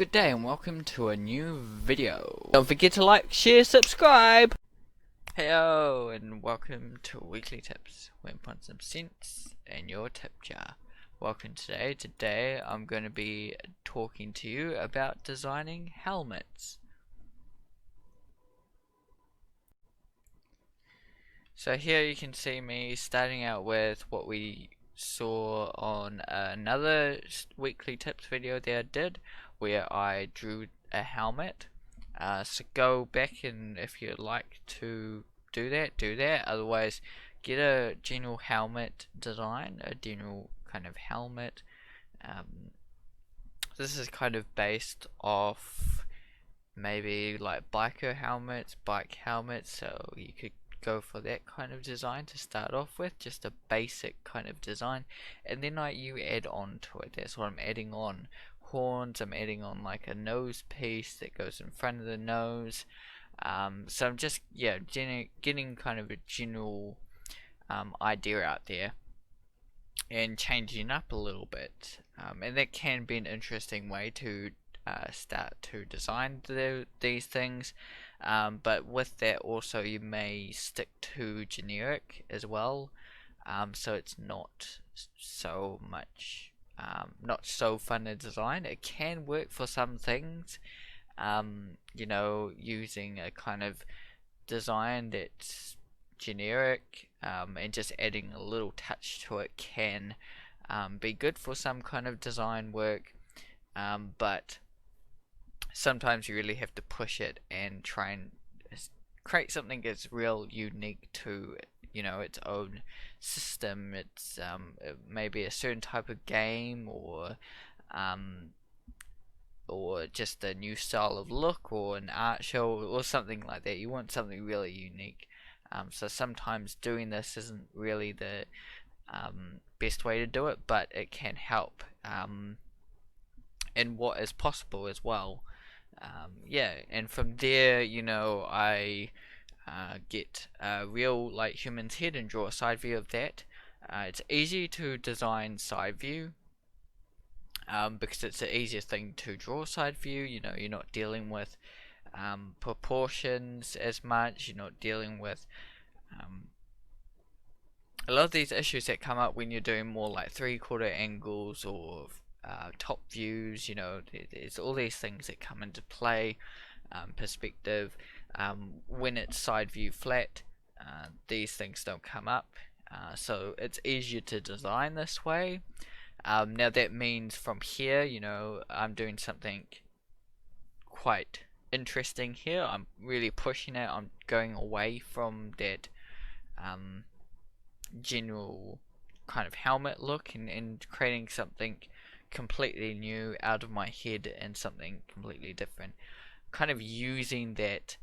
Good day and welcome to a new video. Don't forget to like, share, subscribe! Hello and welcome to Weekly Tips, where I put some sense in your tip jar. Welcome today. Today I'm going to be talking to you about designing helmets. So here you can see me starting out with what we saw on another Weekly Tips video that I did, where I drew a helmet. So go back, and if you'd like to do that. Otherwise, get a general helmet design, a general kind of helmet. This is kind of based off maybe like biker helmets, bike helmets, so you could go for that kind of design to start off with, just a basic kind of design, and then you add on to it. That's what I'm adding on. Horns, I'm adding on like a nose piece that goes in front of the nose. So I'm just getting kind of a general idea out there and changing up a little bit, and that can be an interesting way to start to design these things, but with that also you may stick to generic as well, so it's not so much not so fun to design. It can work for some things, you know, using a kind of design that's generic, and just adding a little touch to it can be good for some kind of design work, but sometimes you really have to push it and try and create something that's real unique to, you know, its own system. It's maybe a certain type of game, or just a new style of look, or an art show, or something like that. You want something really unique. So sometimes doing this isn't really the best way to do it, but it can help in what is possible as well. Yeah, and from there, you know, I get a real like human's head and draw a side view of that. It's easy to design side view, because it's the easiest thing to draw side view. You know, you're not dealing with proportions as much. You're not dealing with a lot of these issues that come up when you're doing more like 3/4 angles or top views. You know, there's all these things that come into play. Perspective, when it's side view flat, these things don't come up, so it's easier to design this way. Now that means from here, you know, I'm doing something quite interesting here. I'm really pushing it. I'm going away from that general kind of helmet look, and creating something completely new out of my head and something completely different. Kind of using that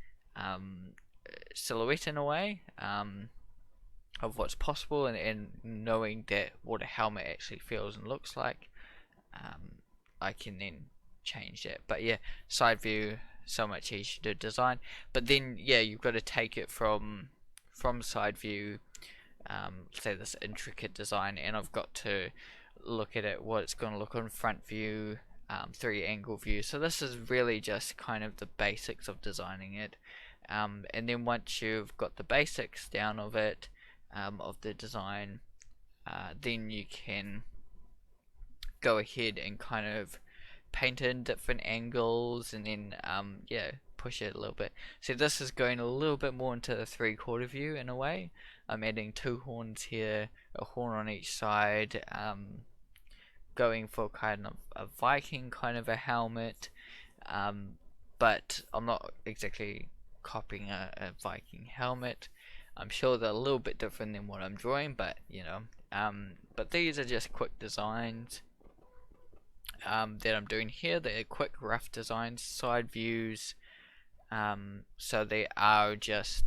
silhouette in a way, of what's possible, and knowing that what a helmet actually feels and looks like, I can then change that. But yeah, side view, so much easier to design. But then yeah, you've got to take it from side view, say this intricate design, and I've got to look at it, what it's going to look on front view, 3-angle view. So this is really just kind of the basics of designing it, and then once you've got the basics down of it, of the design, then you can go ahead and kind of paint in different angles, and then yeah, push it a little bit. So this is going a little bit more into the 3/4 view in a way. I'm adding 2 horns here, a horn on each side, going for kind of a Viking kind of a helmet, but I'm not exactly copying a Viking helmet. I'm sure they're a little bit different than what I'm drawing, but you know, but these are just quick designs that I'm doing here. They're quick, rough designs, side views. So they are just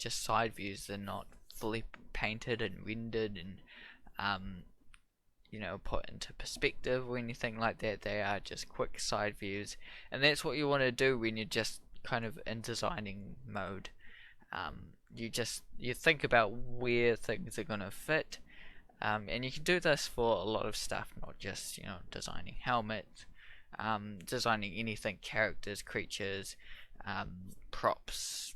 side views. They're not fully painted and rendered and you know, put into perspective or anything like that. They are just quick side views, and that's what you want to do when you're just kind of in designing mode. You think about where things are gonna fit, and you can do this for a lot of stuff, not just, you know, designing helmets. designing anything, characters, creatures, props,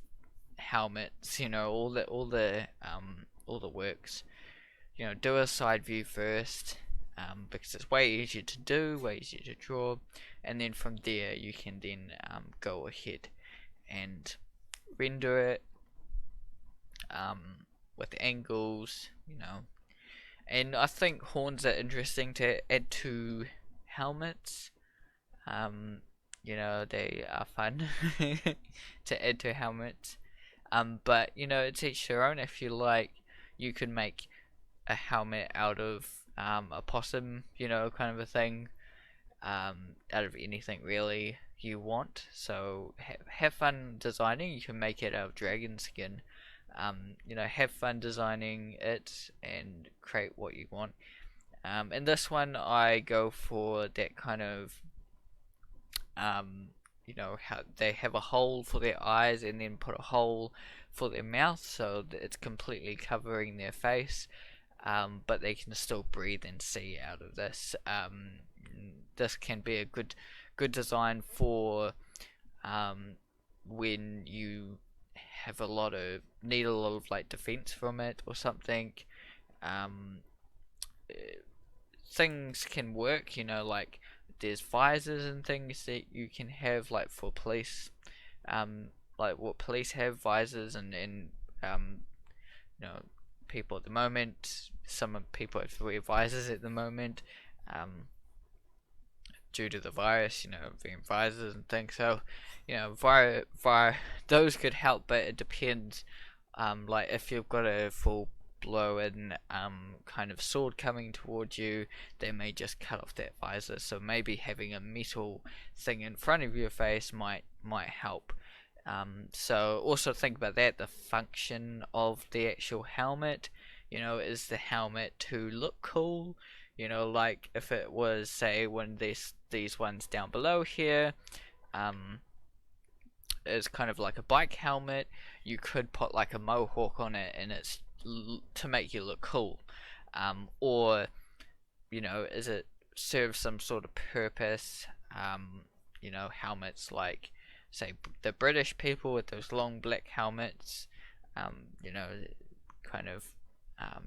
helmets, all the works. Do a side view first, because it's way easier to do, way easier to draw, and then from there you can then go ahead and render it with angles, and I think horns are interesting to add to helmets. They are fun to add to helmets. But it's each their own. If you like, you can make a helmet out of a possum, kind of a thing, out of anything really you want. So have fun designing. You can make it out of dragon skin. Have fun designing it and create what you want. In this one, I go for that kind of, how they have a hole for their eyes and then put a hole for their mouth, so that it's completely covering their face, but they can still breathe and see out of this. This can be a good design for when you need a lot of like defense from it or something. Things can work, like there's visors and things that you can have, like for police, like what police have, visors, and you know people at the moment. Some people have to wear visors at the moment, due to the virus, wearing visors and things. So, those could help, but it depends. Like if you've got a full blown kind of sword coming towards you, they may just cut off that visor. So maybe having a metal thing in front of your face might help. So also think about that, the function of the actual helmet. Is the helmet to look cool? Like if it was, say, one of these ones down below here, is kind of like a bike helmet. You could put like a mohawk on it, and it's to make you look cool. Or is it serve some sort of purpose? Helmets like, say, the British people with those long black helmets, kind of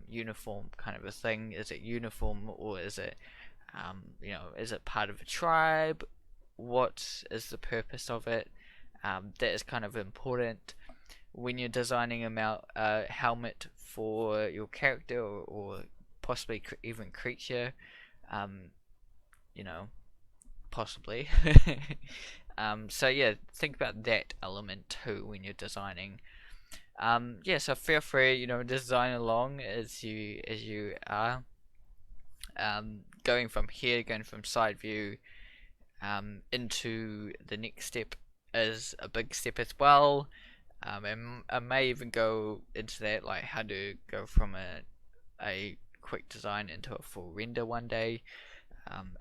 uniform kind of a thing. Is it uniform, or is it, is it part of a tribe? What is the purpose of it? That is kind of important when you're designing a helmet for your character, or possibly even creature. Possibly. So yeah, think about that element too when you're designing. Yeah, so feel free, design along as you are. Going from side view into the next step is a big step as well. And I may even go into that, like how to go from a quick design into a full render one day.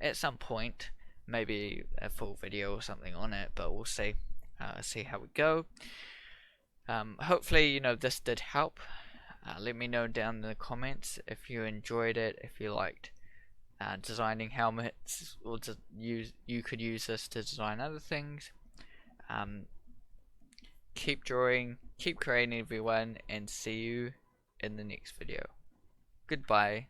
At some point, maybe a full video or something on it, but we'll see. See how we go. Hopefully, this did help. Let me know down in the comments if you enjoyed it, if you liked designing helmets, or you could use this to design other things. Keep drawing, keep creating, everyone, and see you in the next video. Goodbye.